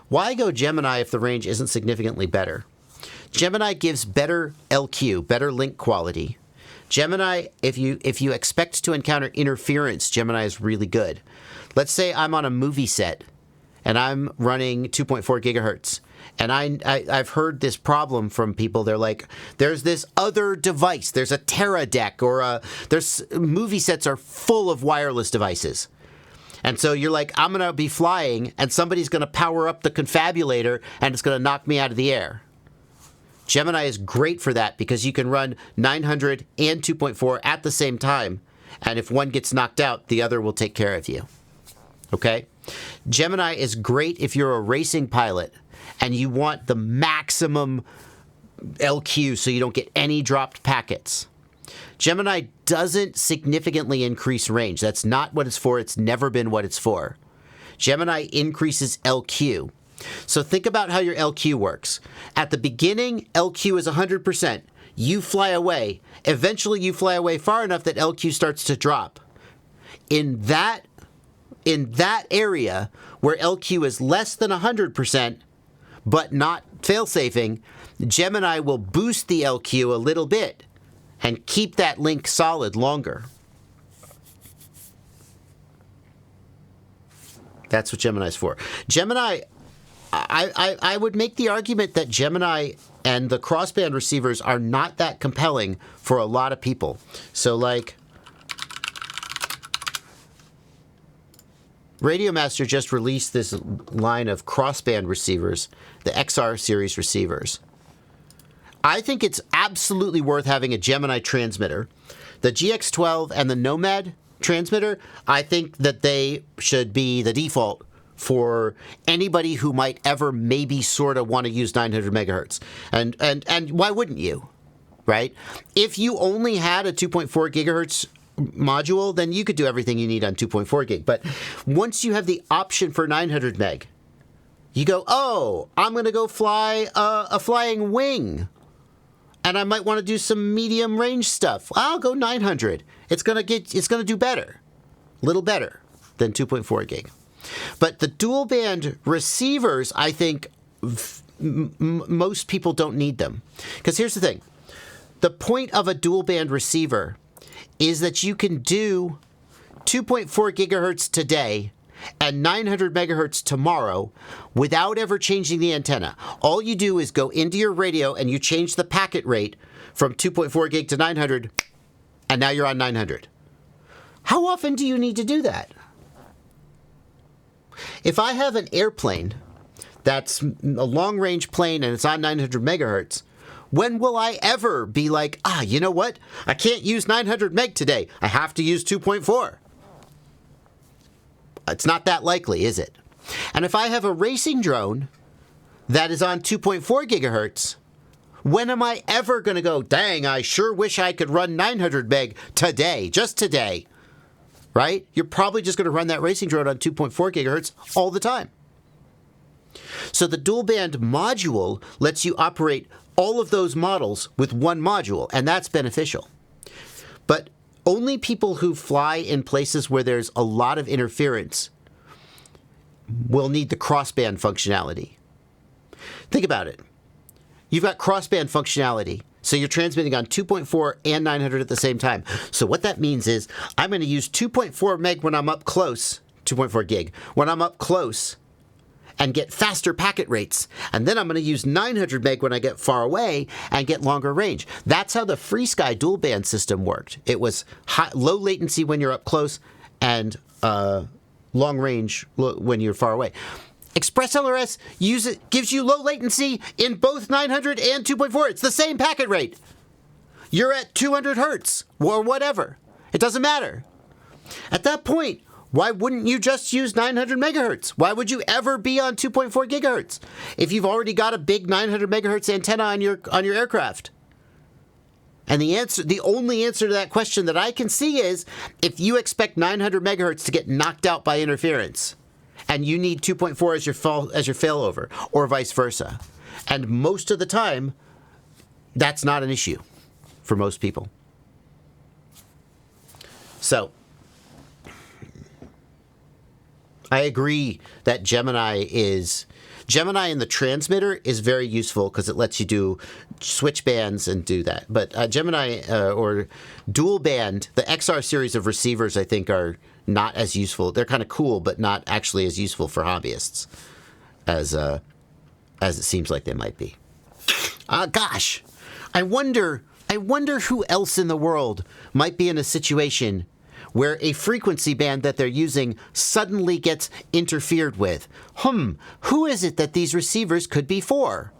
Why go Gemini if the range isn't significantly better? Gemini gives better LQ, better link quality. Gemini, if you expect to encounter interference, Gemini is really good. Let's say I'm on a movie set and I'm running 2.4 gigahertz. And I've heard this problem from people. They're like, there's this other device. There's a Terra deck or there's movie sets are full of wireless devices. And so you're like, I'm going to be flying and somebody's going to power up the confabulator and it's going to knock me out of the air. Gemini is great for that because you can run 900 and 2.4 at the same time. And if one gets knocked out, the other will take care of you. Okay? Gemini is great if you're a racing pilot and you want the maximum LQ so you don't get any dropped packets. Gemini doesn't significantly increase range. That's not what it's for. It's never been what it's for. Gemini increases LQ. So think about how your LQ works. At the beginning, LQ is 100%. You fly away. Eventually, you fly away far enough that LQ starts to drop. In that area where LQ is less than 100%, but not fail-safing, Gemini will boost the LQ a little bit and keep that link solid longer. That's what Gemini's for. Gemini, I would make the argument that Gemini and the crossband receivers are not that compelling for a lot of people. So like, Radio Master just released this line of crossband receivers, the XR series receivers. I think it's absolutely worth having a Gemini transmitter. The GX12 and the Nomad transmitter, I think that they should be the default for anybody who might ever maybe sort of want to use 900 megahertz. And why wouldn't you, right? If you only had a 2.4 gigahertz module, then you could do everything you need on 2.4 gig. But once you have the option for 900 meg, you go, oh, I'm going to go fly a flying wing. And I might want to do some medium range stuff. I'll go 900. It's going to do better. A little better than 2.4 gig. But the dual band receivers, I think most people don't need them. Because here's the thing. The point of a dual band receiver is that you can do 2.4 gigahertz today and 900 megahertz tomorrow without ever changing the antenna. All you do is go into your radio and you change the packet rate from 2.4 gig to 900, and now you're on 900. How often do you need to do that? If I have an airplane that's a long-range plane and it's on 900 megahertz, when will I ever be like, you know what? I can't use 900 meg today. I have to use 2.4. It's not that likely, is it? And if I have a racing drone that is on 2.4 gigahertz, when am I ever going to go, dang, I sure wish I could run 900 meg today, just today, right? You're probably just going to run that racing drone on 2.4 gigahertz all the time. So the dual band module lets you operate all of those models with one module, and that's beneficial. But only people who fly in places where there's a lot of interference will need the crossband functionality. Think about it. You've got crossband functionality, so you're transmitting on 2.4 and 900 at the same time. So what that means is I'm going to use 2.4 meg when I'm up close, 2.4 gig, when I'm up close, and get faster packet rates. And then I'm going to use 900 meg when I get far away and get longer range. That's how the FreeSky dual band system worked. It was low latency when you're up close and long range when you're far away. ExpressLRS gives you low latency in both 900 and 2.4. It's the same packet rate. You're at 200 hertz or whatever. It doesn't matter. At that point, why wouldn't you just use 900 megahertz? Why would you ever be on 2.4 gigahertz if you've already got a big 900 megahertz antenna on your aircraft? And the only answer to that question that I can see is if you expect 900 megahertz to get knocked out by interference, and you need 2.4 as your failover, or vice versa. And most of the time, that's not an issue for most people. So I agree that Gemini is... Gemini in the transmitter is very useful because it lets you do switch bands and do that. But Gemini or dual band, the XR series of receivers, I think are not as useful. They're kind of cool, but not actually as useful for hobbyists as it seems like they might be. Gosh, I wonder who else in the world might be in a situation where a frequency band that they're using suddenly gets interfered with. Who is it that these receivers could be for?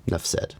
Enough said.